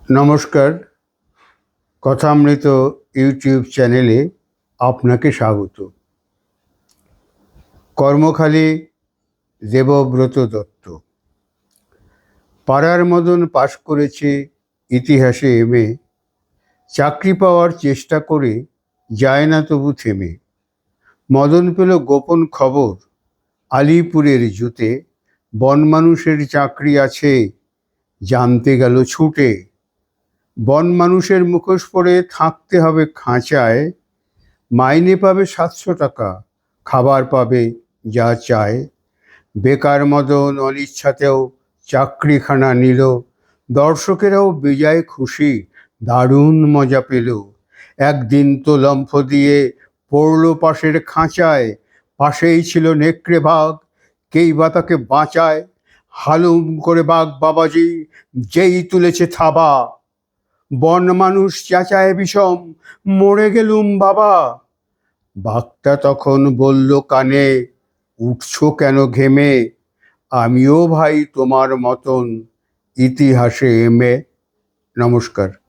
নমস্কার, কথামৃত ইউটিউব চ্যানেলে আপনাকে স্বাগত। কর্মখালী, দেবব্রত দত্ত। পাড়ার মদন পাশ করেছে ইতিহাসে এমএ, চাকরি পাওয়ার চেষ্টা করে যায় না তবু থেমে। মদন পেল গোপন খবর আলিপুরের জুতে, বনমানুষের চাকরি আছে, জানতে গেল ছুটে। বনমানুষের মুখোশ পরে থাকতে হবে খাঁচায়, মাইনে পাবে 700 টাকা, খাবার পাবে যা চায়। বেকার মদন অনিচ্ছাতেও চাকরিখানা নিল, দর্শকেরাও বেজায় খুশি, দারুণ মজা পেল। একদিন তো লম্ফ দিয়ে পড়ল পাশের খাঁচায়, পাশেই ছিল নেকড়ে বাঘ, কেই বা তাকে বাঁচায়। হালুম করে বাঘ বাবাজি যেই তুলেছে থাবা, বন মানুষ চেঁচায় বিষম, মরে গেলুম বাবা। বাঘটা তখন বলল কানে, উঠছো কেন ঘেমে, আমিও ভাই তোমার মতন ইতিহাসে এমএ। নমস্কার।